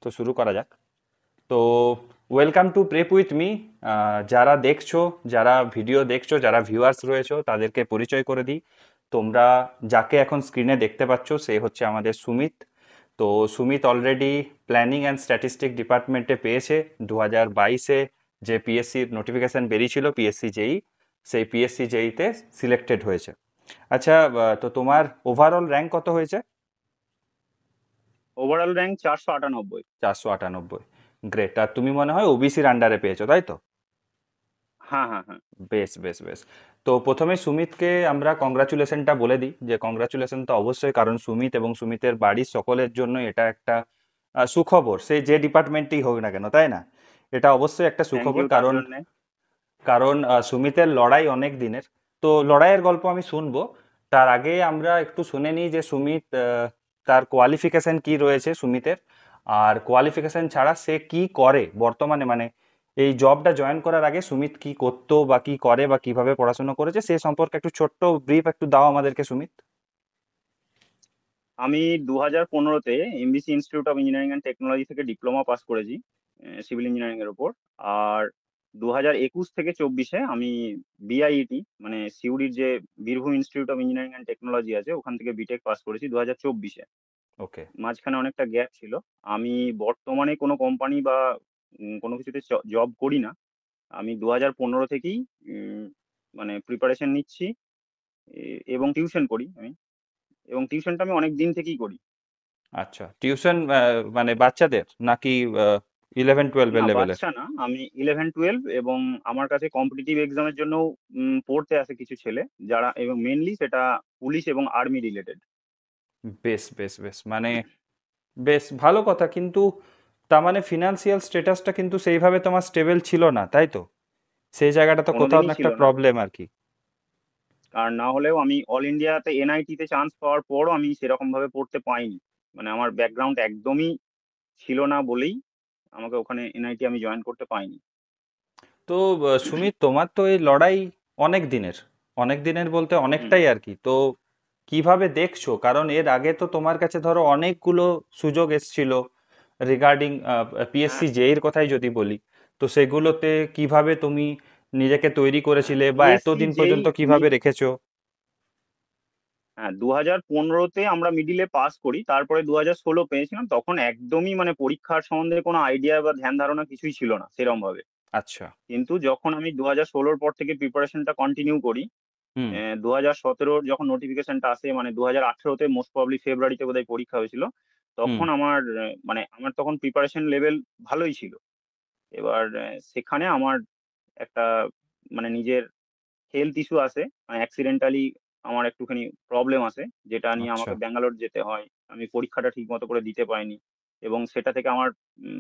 তো শুরু করা যাক। তো welcome to prep with me. যারা দেখছো, যারা ভিডিও দেখছো, যারা ভিউয়ার্স রয়েছো, তাদেরকে পরিচয় করে দিই। তোমরা যাকে এখন স্ক্রিনে দেখতে পাচ্ছ সে হচ্ছে আমাদের সুমিত। তো Sumit already planning and statistic ডিপার্টমেন্টে পেয়েছে 2022-এ যে পিএসসির নোটিফিকেশন বেরিয়েছিল পিএসসি জেই, সেই পিএসসি জেইতে সিলেক্টেড হয়েছে। আচ্ছা, তো তোমার ওভারঅল র্যাঙ্ক কত হয়েছে? Overall rank 498। 498। গ্রেট। আর তুমি মনে হয় ওবিসির আন্ডারে পেয়েছো, তাই তো? হ্যাঁ, হ্যাঁ, হ্যাঁ। বেশ বেশ বেশ। তো প্রথমে সুমিতকে আমরা কংগ্রাচুলেশনটা বলে দিই, যে কংগ্রাচুলেশন তো অবশ্যই, কারণ সুমিত এবং সুমিতের বাড়ির সকলের জন্য এটা একটা সুখবর, সে যে ডিপার্টমেন্টেই হোক না কেন, তাই না? এটা অবশ্যই একটা থ্যাংক সুখবর, ইউ তার কারণ জন্য। কারণ সুমিতের লড়াই অনেক দিনের। তো লড়াইয়ের গল্প আমি শুনবো, তার আগে আমরা একটু শুনে নিই যে সুমিত তার কোয়ালিফিকেশন কি রয়েছে সুমিতের, আর কোয়ালিফিকেশন ছাড়া সে কি করে বর্তমানে, মানে এই জবটা জয়েন করার আগে সুমিত কি করতো বা কি করে বা কিভাবে পড়াশোনা করেছে সে সম্পর্কে একটু ছোট্ট ব্রিফ একটু দাও আমাদেরকে, সুমিত। আমি 2015-তে MBC institute of engineering and technology থেকে ডিপ্লোমা পাস করেছি সিভিল ইঞ্জিনিয়ারিং এর উপর। আর 2021 থেকে 24-এ আমি বিআইইটি মানে সিউড়ির যে Birbhum institute of engineering and technology আছে ওখান থেকে বিটেক পাস করেছি 2024-এ। ওকে। মাঝখানে অনেকটা গ্যাপ ছিল। আমি বর্তমানে কোনো কোম্পানি বা কোনো কিছুতে জব করি না। আমি 2015 থেকেই উম, মানে প্রিপারেশন নিচ্ছি এবং টিউশন করি আমি। এবং টিউশনটা আমি অনেক দিন থেকেই করি। আচ্ছা, টিউশন মানে বাচ্চাদের নাকি 11-12 না, লেভেলের? বাচ্চা না, আমি 11-12 এবং আমার কাছে কম্পিটিটিভ এক্সামের জন্য পড়তে আসে কিছু ছেলে, যারা এবং মেনলি সেটা পুলিশ এবং আর্মি রিলেটেড। বেশ বেশ বেশ, মানে বেশ ভালো কথা, কিন্তু তার মানে ফিনান্সিয়াল স্ট্যাটাসটা কিন্তু সেইভাবে তোমার স্টেবল ছিল না, তাই তো? সেই জায়গাটা তো কোথাও কোনোদিনই না ছিল একটা না। প্রবলেম আর কি। আর না হলেও আমি অল ইন্ডিয়াতে এনআইটি তে চান্স পাওয়ার পরও আমি সেরকম ভাবে পড়তে পাইনি। মানে আমার ব্যাকগ্রাউন্ড একদমই ছিল না বলেই আমাকে ওখানে এনআইটি আমি জয়েন করতে পাইনি। তো সুমিত, তোমার তো এই লড়াই অনেক দিনের, অনেক দিনের বলতে হুম। অনেকটাই আর কি। তো কিভাবে দেখছো, কারণ এর আগে তো তোমার কাছে ধরো অনেকগুলো সুযোগ এসছিল রিগার্ডিং হ্যাঁ, পিএসসি জেইর কথাই যদি বলি, তো সেগুলোতে কিভাবে তুমি নিজেকে তৈরি করেছিলে বা পিএসসি এতদিন যেই পর্যন্ত কিভাবে রেখেছো? হ্যাঁ, 2015-তে আমরা মিডিলে পাস করি, তারপরে 2016 পেয়েছিলাম। তখন একদমই মানে পরীক্ষার সম্বন্ধে কোনো আইডিয়া বা ধ্যান ধারণা কিছুই ছিল না সেরকম ভাবে। আচ্ছা। কিন্তু যখন আমি 2016-র পর থেকে প্রিপারেশনটা কন্টিনিউ করি, হুম 2017-র যখন নোটিফিকেশনটা আসে, মানে 2018-তে মোস্ট প্রবাবলি ফেব্রুয়ারিতে বোধহয় পরীক্ষা হয়েছিল। হুম। তখন আমার মানে আমার তখন প্রিপারেশন লেভেল ভালোই ছিল। এবার সেখানে আমার একটা মানে নিজের হেলথ ইস্যু আছে, মানে অ্যাক্সিডেন্টালি আমার একটুখানি প্রবলেম আছে, যেটা নিয়ে আচ্ছা। আমাকে ব্যাঙ্গালোর যেতে হয়। আমি পরীক্ষাটা ঠিক মতো করে দিতে পারিনি এবং সেটা থেকে আমার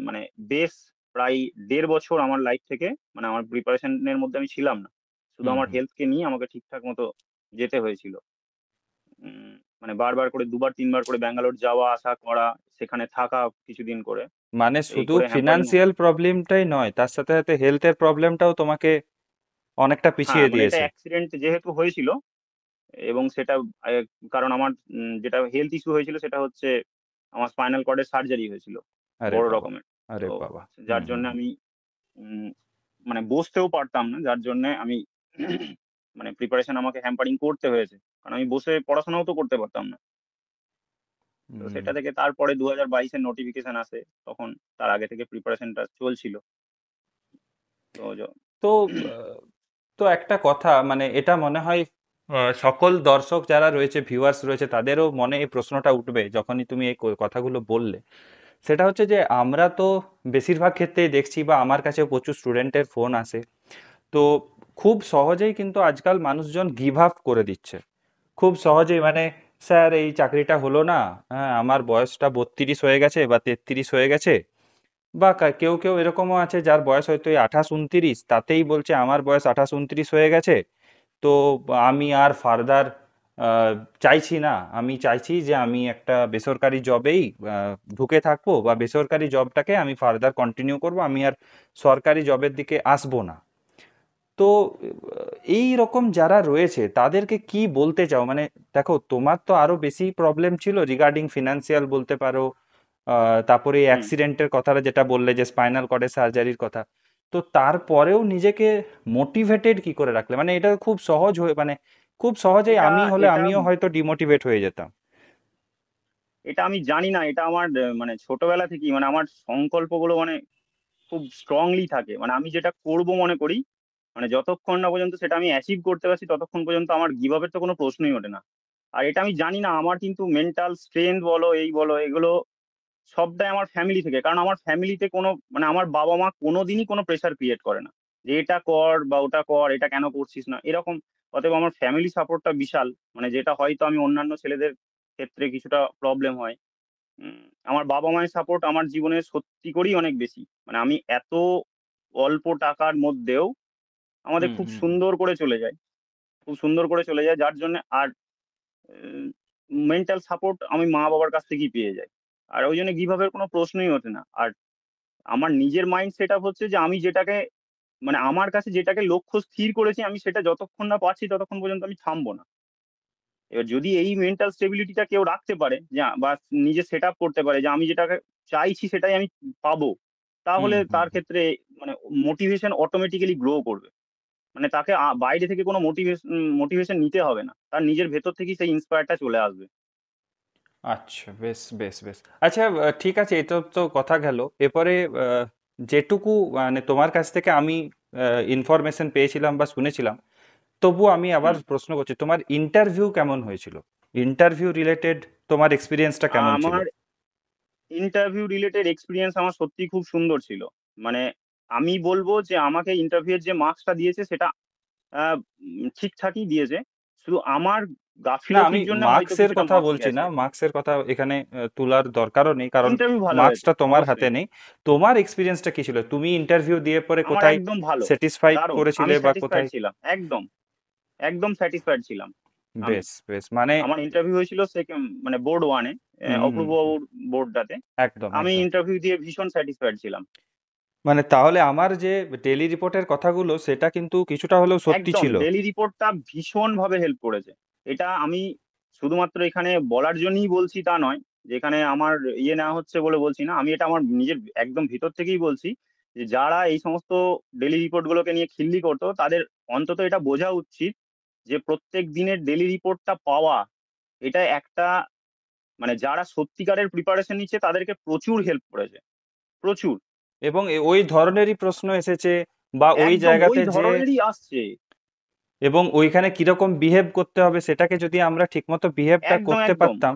মানে বেশ প্রায় 1.5 বছর আমার লাইফ থেকে মানে আমার প্রিপারেশনের মধ্যে আমি ছিলাম না। শুধু হুম আমার হুম। হেলথকে নিয়ে আমাকে ঠিকঠাক মতো যেতে হয়েছিল। মানে বারবার করে 2-3 বার করে ব্যাঙ্গালোর যাওয়া আসা করা, সেখানে থাকা কিছুদিন করে, মানে এই শুধু করে হ্যাম্পারিং ফিনান্সিয়াল প্রবলেমটাই নয়, তার সাথে সাথে হেলথের প্রবলেমটাও তোমাকে অনেকটা হ্যাঁ, পিছিয়ে মানে এটা দিয়েছে। অ্যাক্সিডেন্ট যেহেতু হয়েছিল এবং সেটা কারণ আমার যেটা হেলথ ইস্যু হয়েছিল সেটা হচ্ছে আমার স্পাইনাল কর্ডের সার্জারি হয়েছিল, আরে বড় বাবা। রকমের। আরে তো বাবা। হুম যার হুম জন্য হুম। আমি উম, মানে বসতেও পারতাম না, যার জন্য আমি মানে প্রিপারেশন আমাকে হ্যাম্পারিং করতে হয়েছে, কারণ আমি বসে পড়াশোনাও তো করতে পারতাম না। তো হুম। সেটা থেকে তারপরে 2022-এর নোটিফিকেশন আসে, তখন তার আগে থেকে প্রিপারেশনটা চলছিল। তো তো আহ, তো একটা কথা, মানে এটা মনে হয় সকল দর্শক যারা রয়েছে, ভিউয়ার্স রয়েছে, তাদেরও মনে এই প্রশ্নটা উঠবে যখনই তুমি এই কথাগুলো বললে। সেটা হচ্ছে যে আমরা তো বেশিরভাগ ক্ষেত্রেই দেখছি, বা আমার কাছে প্রচুর স্টুডেন্টের ফোন আসে, তো খুব সহজেই কিন্তু আজকাল মানুষজন গিভ আপ করে দিচ্ছে, খুব সহজেই। মানে স্যার এই চাকরিটা হলো না, হ্যাঁ আমার বয়সটা 32 হয়ে গেছে বা 33 হয়ে গেছে, বা কেউ কেউ এরকমও আছে যার বয়স হয়তো এই 28-29, তাতেই বলছে আমার বয়স 28-29 হয়ে গেছে, তো আমি আর ফার্দার চাইছি না, আমি চাইছি যে আমি একটা বেসরকারি জবেই ঢুকে থাকবো, বা বেসরকারি জবটাকে আমি ফার্দার কন্টিনিউ করব, আমি আর সরকারি জবের দিকে আসবো না। তো এই রকম যারা রয়েছে তাদেরকে কি বলতে চাও? মানে দেখো, তোমার তো আরো বেশি প্রবলেম ছিল রিগার্ডিং ফিনান্সিয়াল বলতে পারো, তারপরে এই হুম। অ্যাক্সিডেন্টের কথাটা যেটা বললে যে স্পাইনাল কর্ডের সার্জারির কথা, তো তারপরেও নিজেকে মোটিভেটেড কি করে রাখলে? মানে এটা খুব সহজ হয়ে মানে খুব সহজেই এটা আমি হলে এটা আমিও হয়তো ডিমোটিভেট হয়ে যেতাম। এটা আমি জানি না, এটা আমার মানে ছোটবেলা থেকেই, মানে আমার সংকল্পগুলো মানে খুব স্ট্রংলি থাকে। মানে আমি যেটা করব মনে করি, মানে যতক্ষণ না পর্যন্ত সেটা আমি অ্যাচিভ করতে পারছি ততক্ষণ পর্যন্ত আমার গিভ আপের তো কোনো প্রশ্নই ওঠে না। আর এটা আমি জানি না, আমার কিন্তু মেন্টাল স্ট্রেংথ বলো এই বলো এগুলো সবটাই আমার ফ্যামিলি থেকে। কারণ আমার ফ্যামিলিতে কোনো মানে আমার বাবা মা কোনোদিনই কোনো প্রেশার ক্রিয়েট করে না যে এটা কর বা ওটা কর, এটা কেন করছিস না এরকম। অতএব আমার ফ্যামিলি সাপোর্টটা বিশাল, মানে যেটা হয়তো আমি অন্যান্য ছেলেদের ক্ষেত্রে কিছুটা প্রবলেম হয়। আমার বাবা মায়ের সাপোর্ট আমার জীবনে সত্যি করেই অনেক বেশি। মানে আমি এত অল্প টাকার মধ্যেও আমাদের হুম খুব হুম হুম। সুন্দর করে চলে যায়, খুব সুন্দর করে চলে যায়, যার জন্য আর মেন্টাল সাপোর্ট আমি মা বাবার কাছ থেকেই পেয়ে যাই। আর ওই জন্য গিভ আপের কোনো প্রশ্নই ওঠে না। আর আমার নিজের মাইন্ড সেট আপ হচ্ছে যে আমি যেটাকে মানে আমার কাছে যেটাকে লক্ষ্য স্থির করেছি আমি সেটা যতক্ষণ না পাচ্ছি ততক্ষণ পর্যন্ত আমি থামবো না। এবার যদি এই মেন্টাল স্টেবিলিটিটা কেউ রাখতে পারে যে বা নিজে সেট আপ করতে পারে যে আমি যেটাকে চাইছি সেটাই আমি পাবো, হুম তাহলে হুম তার হুম। ক্ষেত্রে মানে মোটিভেশন অটোমেটিক্যালি গ্রো করবে। মানে তাকে বাইরে থেকে কোনো মোটিভেশন নিতে হবে না, তার নিজের ভেতর থেকেই সেই ইন্সপায়ারটা চলে আসবে। আচ্ছা, বেশ বেশ বেশ। আচ্ছা, ঠিক আছে, এটা তো কথা গেল। এরপরে যেটুকু মানে তোমার কাছ থেকে আমি ইনফরমেশন পেয়েছিলাম বা শুনেছিলাম, তবু আমি আবার হুম। প্রশ্ন করছি, তোমার ইন্টারভিউ কেমন হয়েছিল? ইন্টারভিউ রিলেটেড তোমার এক্সপিরিয়েন্সটা কেমন ছিল? আমার ইন্টারভিউ রিলেটেড এক্সপিরিয়েন্স আমার সত্যিই খুব সুন্দর ছিল। মানে আমি বলব যে আমাকে ইন্টারভিউ এর যে মার্কসটা দিয়েছে সেটা আ ঠিকঠাকই দিয়েছে। শুধু আমার না, আমি গাফিলতির জন্য হয়তো মার্কসের কিছুটা কথা মার্কস বলছি না, গেছে। মার্কসের কথা এখানে তোলার দরকারও নেই, কারণ ইন্টারভিউ ভালো হয়েছে, মার্কসটা তোমার হাতে অবশ্যই। নেই। তোমার এক্সপিরিয়েন্সটা কি ছিল? তুমি ইন্টারভিউ দিয়ে পরে আমার কোথায় একদম ভালো, স্যাটিসফাইড দারুণ। করেছিলে আমি বা স্যাটিসফাইড কোথায়? ছিলাম। একদম, একদম স্যাটিসফাইড ছিলাম আমি। বেশ বেশ, মানে আমার ইন্টারভিউ হয়েছিল মানে বোর্ড 1 এ, হুম হুম অপূর্ব হুম, বাবুর বোর্ডটাতে। একদম আমি একদম। ইন্টারভিউ দিয়ে ভীষণ স্যাটিসফাইড ছিলাম। মানে তাহলে আমার যে ডেলি রিপোর্টের কথাগুলো সেটা কিন্তু কিছুটা হলেও সত্যি একদম ছিল। ডেইলি রিপোর্টটা ভীষণভাবে হেল্প করেছে। এটা আমি শুধুমাত্র এখানে বলার জন্যই বলছি তা নয়। যে এখানে আমার ইয়ে নেওয়া হচ্ছে বলে বলছি না। আমি এটা আমার নিজের একদম ভিতর থেকেই বলছি যে যারা এই সমস্ত ডেইলি রিপোর্ট গুলোকে নিয়ে খিল্লি করতো তাদের অন্তত এটা বোঝা উচিত যে প্রত্যেক দিনের ডেইলি রিপোর্টটা পাওয়া এটা একটা মানে যারা সত্যিকারের প্রিপারেশন নিচ্ছে তাদেরকে প্রচুর হেল্প করেছে। প্রচুর। এবং ওই ধরনেরই প্রশ্ন এসেছে বা ওই একদম ওই জায়গাতে যে, ধরনেরই আসছে। এবং ওইখানে কিরকম বিহেভ করতে হবে সেটাকে যদি আমরা ঠিকমতো বিহেভটা একদম, করতে একদম। পারতাম।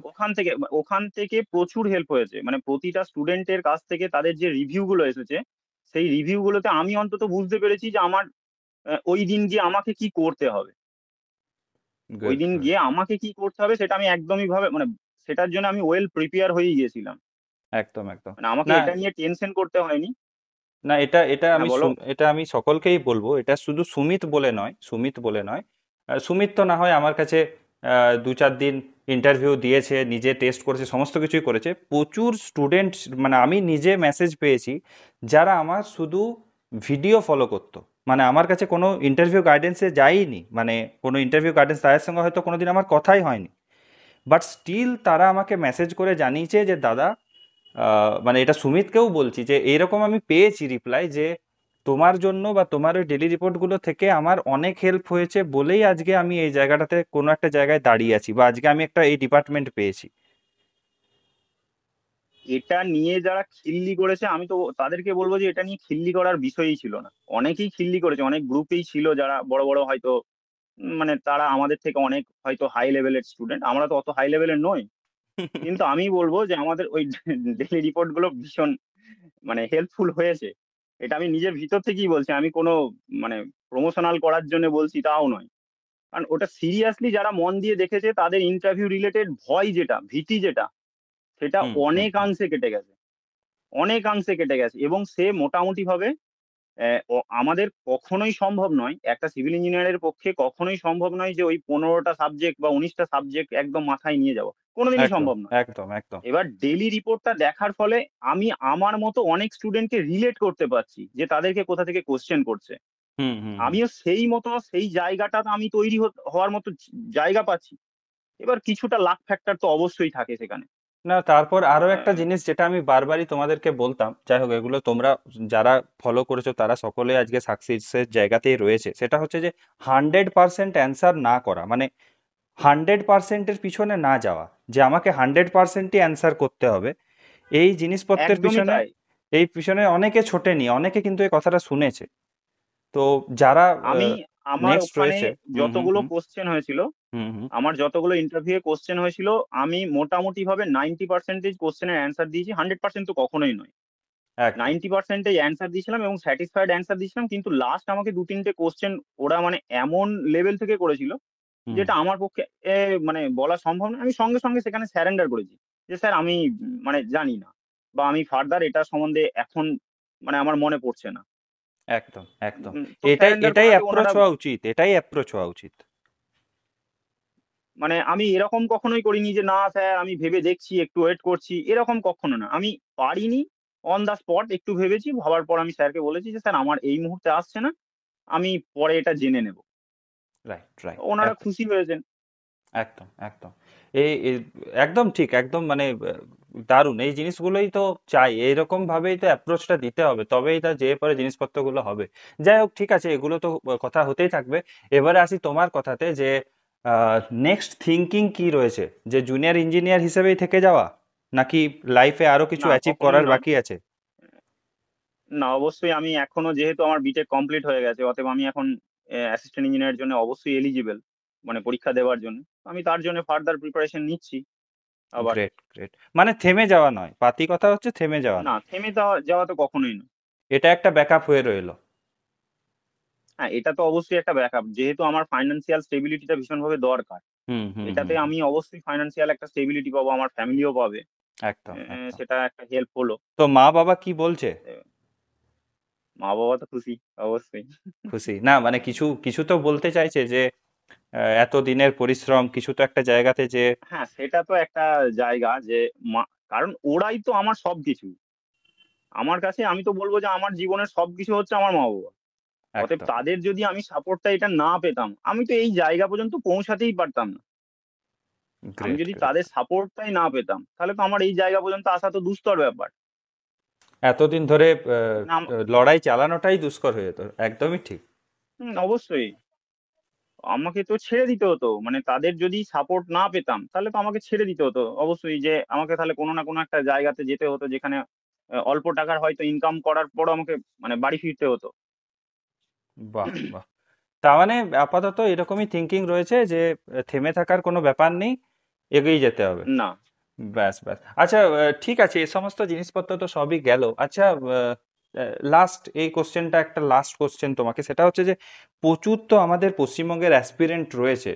ওখান থেকে প্রচুর হেল্প হয়েছে। মানে প্রতিটা স্টুডেন্টের কাছ থেকে তাদের যে রিভিউ গুলো এসেছে, সেই রিভিউ গুলোতে আমি অন্তত বুঝতে পেরেছি যে আমার ঐদিন গিয়ে আমাকে কি করতে হবে। গুড ঐদিন গুড। গিয়ে আমাকে কি করতে হবে সেটা আমি একদমই মানে সেটার জন্য আমি ওয়েল প্রিপেয়ার হয়েই গিয়েছিলাম। একদম একদম। মানে আমাকে না এটা নিয়ে টেনশন করতে হয়নি। না, এটা এটা হ্যাঁ, আমি বলো? এটা আমি সকলকেই বলবো, এটা শুধু সুমিত বলে নয়, সুমিত বলে নয়। সুমিত তো না হয় আমার কাছে 2-4 দিন ইন্টারভিউ দিয়েছে, নিজে টেস্ট করেছে, সমস্ত কিছুই করেছে। প্রচুর স্টুডেন্ট, মানে আমি নিজে মেসেজ পেয়েছি যারা আমার শুধু ভিডিও ফলো করতো, মানে আমার কাছে কোনো ইন্টারভিউ গাইডেন্সে যায়নি, মানে কোনো ইন্টারভিউ গাইডেন্স তাদের সঙ্গে হয়তো কোনোদিন আমার কথাই হয়নি, বাট স্টিল তারা আমাকে মেসেজ করে জানিয়েছে যে দাদা, মানে এটা সুমিতকেও বলছি যে এইরকম আমি পেয়েছি রিপ্লাই যে তোমার জন্য বা তোমার ওই ডেলি রিপোর্টগুলো থেকে আমার অনেক হেল্প হয়েছে বলেই আজকে আমি এই জায়গাটাতে কোনো একটা জায়গায় দাঁড়িয়ে আছি, বা আজকে আমি একটা এই ডিপার্টমেন্ট পেয়েছি। এটা নিয়ে যারা খিল্লি করেছে আমি তো তাদেরকে বলবো যে এটা নিয়ে খিল্লি করার বিষয়ই ছিল না। অনেকেই খিল্লি করেছে, অনেক গ্রুপেই ছিল যারা বড়, বড় হয়তো মানে তারা আমাদের থেকে অনেক হয়তো হাই লেভেলের স্টুডেন্ট। আমরা তো অত হাই লেভেলের নই। কিন্তু আমি বলব যে আমাদের ওই ডেইলি রিপোর্ট গুলো ভীষণ মানে হেল্পফুল হয়েছে। এটা আমি নিজের ভিতর থেকেই বলছি। আমি কোনো মানে প্রমোশনাল করার জন্য বলছি তাও নয়। কারণ ওটা সিরিয়াসলি যারা মন দিয়ে দেখেছে তাদের ইন্টারভিউ রিলেটেড ভয় যেটা, ভীতি যেটা, সেটা হুম হুম হুম। অনেকাংশে কেটে গেছে। অনেকাংশে কেটে গেছে এবং সে মোটামুটিভাবে আমাদের কখনোই সম্ভব নয়, একটা সিভিল ইঞ্জিনিয়ারের পক্ষে কখনোই সম্ভব নয় যে ওই ১৫টা সাবজেক্ট বা ১৯টা সাবজেক্ট একদম মাথায় নিয়ে যাওয়া। কোনোদিনই একদম সম্ভব নয়। একদম একদম। এবার ডেইলি রিপোর্টটা দেখার ফলে আমি আমার মতো অনেক স্টুডেন্টকে রিলেট করতে পারছি যে তাদেরকে কোথা থেকে কোয়েশ্চেন করছে। হুম হুম হুম। আমিও সেই মতো সেই জায়গাটাতে আমি তৈরি হওয়ার মতো জায়গা পাচ্ছি। এবার কিছুটা লাক ফ্যাক্টর তো অবশ্যই থাকে সেখানে। না, তারপর আরো একটা আহ, জিনিস যেটা আমি বারবারই তোমাদেরকে বলতাম, যাই হোক এগুলো তোমরা যারা ফলো করেছো তারা সকলে আজকে সাকসেসের জায়গাতেই রয়েছে, সেটা হচ্ছে যে 100% অ্যান্সার না করা, মানে 100%-এর পিছনে না যাওয়া, যে আমাকে 100%ই অ্যান্সার করতে হবে এই জিনিসপত্রের একদমই পিছনে। তাই। এই পিছনে অনেকে ছোটেনি, অনেকে কিন্তু এই কথাটা শুনেছে। তো যারা আমি আমার নেক্সট ওখানে রয়েছে। হুম, হুম, যতগুলো হুম, কোশ্চেন হয়েছিল, হুম, হুম, আমার যতগুলো ইন্টারভিউ কোশ্চেন হয়েছিল, আমি মোটামুটি ভাবে 90% কোশ্চেনের অ্যান্সার দিয়েছি, 100% তো কখনোই নয়। একদম। 90% অ্যান্সার দিয়েছিলাম এবং স্যাটিসফাইড অ্যান্সার দিয়েছিলাম, কিন্তু লাস্ট আমাকে দু তিনটে কোশ্চেন ওরা মানে এমন লেভেল থেকে করেছিল হুম। যেটা আমার পক্ষে মানে বলা সম্ভব না। আমি সঙ্গে সঙ্গে সেখানে স্যারেন্ডার করেছি যে স্যার আমি মানে জানি না, বা আমি ফার্দার এটা সম্বন্ধে এখন মানে আমার মনে পড়ছে না। একদম, একদম। তো এটাই স্যারেন্ডার এটাই করাতে অ্যাপ্রোচ ওনারা হওয়া উচিত, এটাই অ্যাপ্রোচ হওয়া উচিত। মানে আমি এরকম কখনোই করিনি যে না স্যার আমি ভেবে দেখছি একটু ওয়েট করছি, এরকম কখনো না। আমি পারিনি, অন দা স্পট একটু ভেবেছি, ভাবার পর আমি স্যারকে বলেছি যে স্যার আমার এই মুহূর্তে আসছে না, আমি পরে এটা জেনে নেব। Right, right. ওনারা খুশি হয়েছেন। একদম, একদম। একদম ঠিক, একদম, মানে দারুণ এই জিনিসগুলোই তো চাই, এইরকম ভাবেই তো অ্যাপ্রোচটা দিতে হবে, তবেই তা যেয়ে পরে জিনিসপত্রগুলো হবে। যাই হোক, ঠিক আছে, এগুলো তো কথা হতেই থাকবে। এবারে আসি তোমার কথাতে, যে নেক্সট থিঙ্কিং কি রয়েছে, যে জুনিয়র ইঞ্জিনিয়ার হিসেবেই থেকে যাওয়া, নাকি লাইফে আরো কিছু না, অ্যাচিভ কখনোই করার নয়। বাকি আছে? না, অবশ্যই আমি এখনো যেহেতু আমার বিটেক কমপ্লিট হয়ে গেছে, অতএব আমি এখন অ্যাসিস্ট্যান্ট ইঞ্জিনিয়ারের জন্য অবশ্যই এলিজিবল, মানে পরীক্ষা দেওয়ার জন্য। আমি তার জন্য ফার্দার প্রিপারেশন নিচ্ছি আবার। Great, great. মানে থেমে যাওয়া নয়, পাতি কথা হচ্ছে থেমে যাওয়া না, নয়। থেমে যাওয়া যাওয়া তো কখনোই না। এটা একটা ব্যাকআপ হয়ে রইলো। হ্যাঁ, এটা তো অবশ্যই একটা ব্যাকআপ, যেহেতু আমার ফাইন্যান্সিয়াল স্টেবিলিটিটা ভীষণভাবে দরকার। হুম, হুম, এটাতে হুম, হুম। আমি অবশ্যই ফাইন্যান্সিয়াল একটা স্টেবিলিটি পাবো, আমার ফ্যামিলিও পাবে। একদম, একদম। সেটা একটা হেল্প হলো। তো মা বাবা কি বলছে? আহ, মা বাবা তো খুশি, অবশ্যই। খুশি না, মানে কিছু কিছু তো বলতে চাইছে যে এত দিনের পরিশ্রম কিছু তো একটা জায়গাতে যে। হ্যাঁ, সেটা তো একটা জায়গা যে মা, কারণ ওরাই তো আমার সবকিছু। আমার কাছে আমি তো বলবো যে আমার জীবনের সবকিছু হচ্ছে আমার মা বাবা। অতএব একদম। তাদের যদি আমি সাপোর্টটা এটা না পেতাম, আমি তো এই জায়গা পর্যন্ত পৌঁছাতেই পারতাম না। আমি গ্রেট, যদি গ্রেট। তাদের সাপোর্টটাই না পেতাম, তাহলে তো আমার এই জায়গা পর্যন্ত আসা তো দুস্তর ব্যাপার। এতদিন ধরে না, লড়াই চালানোটাই দুষ্কর হয়ে যেত, একদমই ঠিক। অবশ্যই আমাকে তো ছেড়ে দিতে হতো, মানে তাদের যদি সাপোর্ট না পেতাম তাহলে তো আমাকে ছেড়ে দিতে হতো অবশ্যই, যে আমাকে তাহলে কোনো না কোনো একটা জায়গাতে যেতে হতো যেখানে অল্প টাকার হয়তো ইনকাম করার পরও আমাকে মানে বাড়ি ফিরতে হতো। বাহ, বাহ। তার মানে আপাতত এরকমই থিঙ্কিং রয়েছে যে থেমে থাকার কোনো ব্যাপার নেই, এগিয়ে যেতে হবে। না। ব্যাস, ব্যাস। আচ্ছা, ঠিক আছে, এ সমস্ত জিনিসপত্র তো সবই গেল। আচ্ছা, লাস্ট এই কোশ্চেনটা, একটা লাস্ট কোশ্চেন তোমাকে, সেটা হচ্ছে যে প্রচুর তো আমাদের পশ্চিমবঙ্গের অ্যাসপিরেন্ট রয়েছে।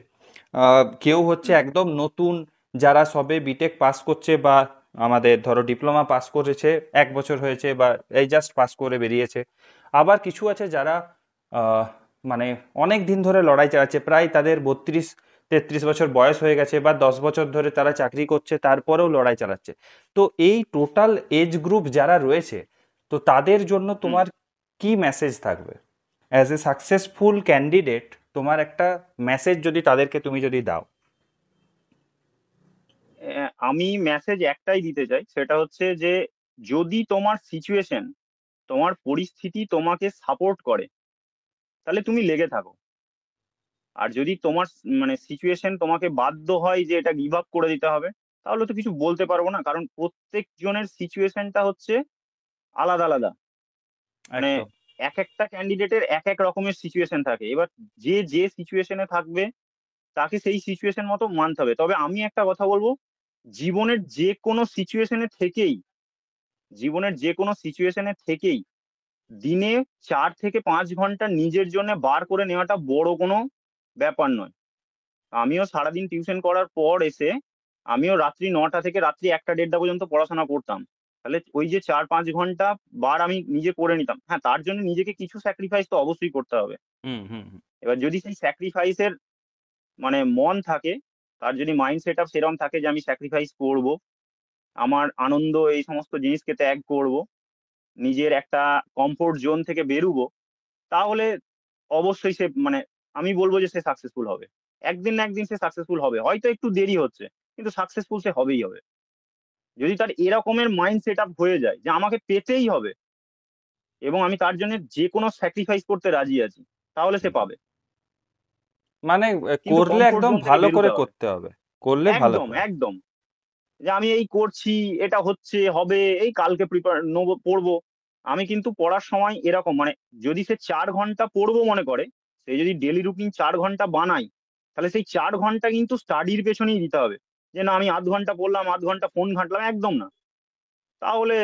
কেউ হচ্ছে হুম, একদম নতুন, যারা সবে বিটেক পাস করছে, বা আমাদের ধরো ডিপ্লোমা পাস করেছে, 1 বছর হয়েছে, বা এই জাস্ট পাস করে বেরিয়েছে। আবার কিছু আছে যারা আহ, মানে অনেক দিন ধরে লড়াই চালাচ্ছে, প্রায় তাদের 32-33 বছর বয়স হয়ে গেছে, বা 10 বছর ধরে তারা চাকরি করছে, তারপরেও লড়াই চালাচ্ছে। তো এই টোটাল এজ গ্রুপ যারা রয়েছে, তো তাদের জন্য হুম। তোমার কি মেসেজ থাকবে? অ্যাজ এ সাকসেসফুল ক্যান্ডিডেট, তোমার একটা মেসেজ যদি তাদেরকে তুমি যদি দাও। আমি মেসেজ একটাই দিতে চাই, সেটা হচ্ছে যে যদি তোমার সিচুয়েশন, তোমার পরিস্থিতি তোমাকে সাপোর্ট করে, তাহলে তুমি লেগে থাকো। আর যদি তোমার মানে সিচুয়েশন তোমাকে বাধ্য হয় যে এটা গিভ আপ করে দিতে হবে, তাহলে তো কিছু বলতে পারবো না, কারণ প্রত্যেক জনের সিচুয়েশনটা হচ্ছে আলাদা আলাদা। মানে একদম। এক একটা ক্যান্ডিডেটের এক এক রকমের সিচুয়েশন থাকে, এবার যে যে সিচুয়েশনে থাকবে তাকে সেই সিচুয়েশন মতো মানতে হবে। তবে আমি একটা কথা বলবো, জীবনের যে কোনো সিচুয়েশনে থেকেই, জীবনের যে কোনো সিচুয়েশনে থেকেই দিনে 4 থেকে 5 ঘন্টা নিজের জন্য বার করে নেওয়াটা বড় কোনো ব্যাপার নয়। আমিও সারাদিন টিউশন করার পর এসে আমিও রাত্রি 9টা থেকে রাত্রি 1টা 1:30টা পর্যন্ত পড়াশোনা করতাম। তাহলে ওই যে 4-5 ঘন্টা বার আমি নিজে করে নিতাম। হ্যাঁ, তার জন্য নিজেকে কিছু স্যাক্রিফাইস তো অবশ্যই করতে হবে। হুম, হুম, হুম। এবার যদি সেই স্যাক্রিফাইসের মানে মন থাকে, তার যদি মাইন্ড সেট আপ সেরকম থাকে যে আমি স্যাক্রিফাইস করব, আমার আনন্দ এই সমস্ত জিনিসকে ত্যাগ করব, নিজের একটা কমফোর্ট জোন থেকে বেরুবো, তাহলে অবশ্যই সে মানে আমি বলবো যে সে সাকসেসফুল হবে। একদিন না একদিন সে সাকসেসফুল হবে, হয়তো একটু দেরি হচ্ছে, কিন্তু সাকসেসফুল সে হবেই হবে। যদি তার এরকমের মাইন্ড সেট আপ হয়ে যায় যে আমাকে পেতেই হবে এবং আমি তার জন্য যে কোনো স্যাক্রিফাইস করতে রাজি আছি, তাহলে সে পাবে। মানে কিন্তু করলে কমফোর্ট একদম জোন থেকে ভালো করে বেরোতে হবে। করতে হবে, করলে ভালো একদম করে। একদম, যে আমি এই করছি, এটা হচ্ছে হবে, এই কালকে প্রিপার নেবো, পড়বো। আমি কিন্তু পড়ার সময় এরকম মানে, যদি সে 4 ঘন্টা পড়বো মনে করে, সে যদি ডেলি রুটিন 4 ঘন্টা বানাই, তাহলে সেই 4 ঘন্টা কিন্তু স্টাডির পেছনেই দিতে হবে। যে না আমি আধ ঘন্টা পড়লাম, আধ ঘন্টা ফোন ঘাঁটলাম, একদম না। তাহলে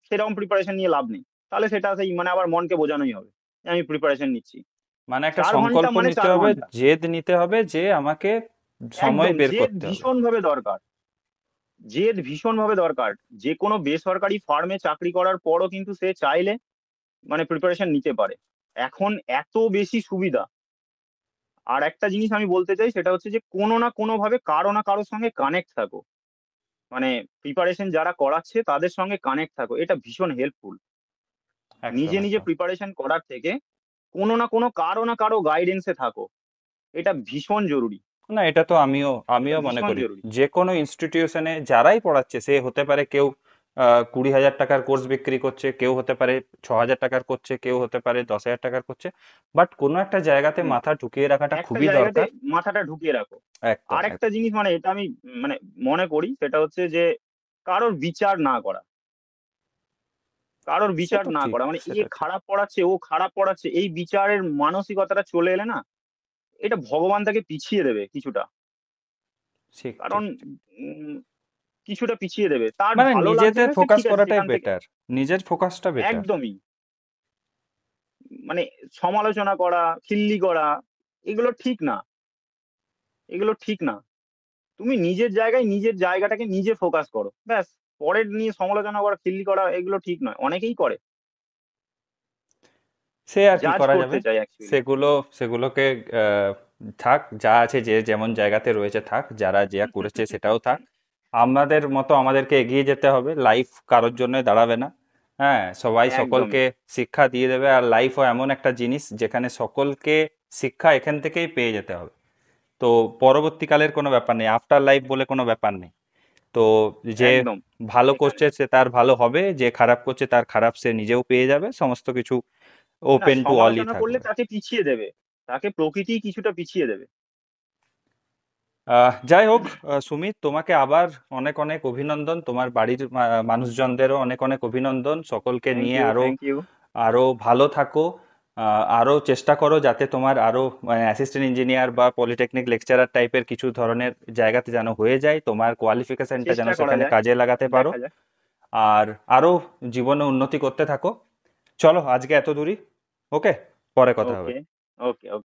সেরকম প্রিপারেশন নিয়ে লাভ নেই। তাহলে সেটা সেই মানে আবার মনকে বোঝানোই হবে যে আমি প্রিপারেশন নিচ্ছি। মানে একটা 4 ঘন্টা সংকল্প মানে নিতে চার হবে, ঘন্টা জেদ নিতে হবে যে আমাকে সময় একদম বের জেদ করতে হবে। ভীষণ ভাবে দরকার। জেদ ভীষণ ভাবে দরকার। যে কোনো বেসরকারি ফার্মে চাকরি করার পরও কিন্তু সে চাইলে মানে প্রিপারেশন নিতে পারে। এখন এত বেশি সুবিধা। আর একটা জিনিস আমি বলতে চাই, সেটা হচ্ছে যে কোনো না কোনো ভাবে কারো না কারোর সঙ্গে কানেক্ট থাকো। মানে প্রিপারেশন যারা করাচ্ছে তাদের সঙ্গে কানেক্ট থাকো, এটা ভীষণ হেল্পফুল। একদম নিজে নিজে একদম। প্রিপারেশন করার থেকে কোনো না কোনো কারো না কারো গাইডেন্সে থাকো, এটা ভীষণ জরুরি। না, এটা তো আমিও এটা আমিও মনে ভীষণ করি। জরুরি। যে কোনো ইনস্টিটিউশনে যারাই পড়াচ্ছে, সে হতে পারে কেউ 20,000 টাকার কোর্স বিক্রি করছে, কেউ হতে পারে 6,000 টাকার করছে, কেউ হতে পারে 10,000 টাকার করছে, বাট কোনো একটা জায়গাতে হুম। মাথা ঢুকিয়ে রাখাটা একটা খুবই জায়গাতে দরকার। মাথাটা ঢুকিয়ে রাখো। একদম আরেকটা একদম। জিনিস মানে, এটা আমি মানে মনে করি, সেটা হচ্ছে যে কারোর বিচার না করা। কারোর সে বিচার তো না ঠিক, করা মানে এ সেটা ঠিক। খারাপ পড়াচ্ছে, ও খারাপ পড়াচ্ছে, এই বিচারের মানসিকতাটা চলে এলে না, এটা ভগবান তাকে পিছিয়ে দেবে কিছুটা। ঠিক কারণ ঠিক ঠিক। উম, কিছুটা পিছিয়ে দেবে, তার মানে ভালো লাগছে নিজেতে না, সে ফোকাস ঠিক আছে করাটাই সেখান থেকে। বেটার, নিজের ফোকাসটা বেটার। একদমই। মানে সমালোচনা করা, খিল্লি করা, এগুলো ঠিক না। এগুলো ঠিক না। তুমি নিজের জায়গায় নিজের জায়গাটাকে নিজে ফোকাস করো, ব্যাস। পরের নিয়ে সমালোচনা করা, খিল্লি করা, এগুলো ঠিক নয়, অনেকেই করে। সে আর কি জাজ করা করতে যাবে। চাই অ্যাকচুয়ালি। সেগুলো সেগুলোকে থাক, যা আছে, যে যেমন জায়গাতে রয়েছে থাক, যারা যা করেছে সেটাও থাক। আমাদের মতো আমাদেরকে এগিয়ে যেতে হবে, লাইফ কারোর জন্য দাঁড়াবে না। হ্যাঁ, সবাই একদমই। সকলকে শিক্ষা দিয়ে দেবে, আর লাইফও এমন একটা জিনিস যেখানে সকলকে শিক্ষা এখান থেকেই পেয়ে যেতে হবে। তো পরবর্তীকালের কোনো ব্যাপার নেই, আফটার লাইফ বলে কোনো ব্যাপার নেই। তো যে একদম। ভালো এখানে করছে সে তার ভালো হবে, যে খারাপ করছে তার খারাপ সে নিজেও পেয়ে যাবে, সমস্ত কিছু না, ওপেন টু অলই সমালোচনা করলে থাকবে। তাকে পিছিয়ে দেবে, তাকে প্রকৃতি কিছুটা পিছিয়ে দেবে। যাই হোক, সুমিত, তোমাকে আবার অনেক অনেক অভিনন্দন, তোমার বাড়ির মানুষজনদেরও অনেক অনেক অভিনন্দন, সকলকে থ্যাংক নিয়ে ইউ, আরো থ্যাংক ইউ। আরো ভালো থাকো। আরো চেষ্টা করো যাতে তোমার আরো অ্যাসিস্ট্যান্ট ইঞ্জিনিয়ার বা পলিটেকনিক লেকচারার টাইপের কিছু ধরনের জায়গাতে যেন হয়ে যায়, তোমার কোয়ালিফিকেশনটা যেন চেষ্টা করা সেখানে যায়, কাজে লাগাতে পারো। দেখা যাক। আর আরো জীবনে উন্নতি করতে থাকো। চলো আজকে এত দূরই। ওকে, পরে কথা হবে। ওকে, ওকে, ওকে।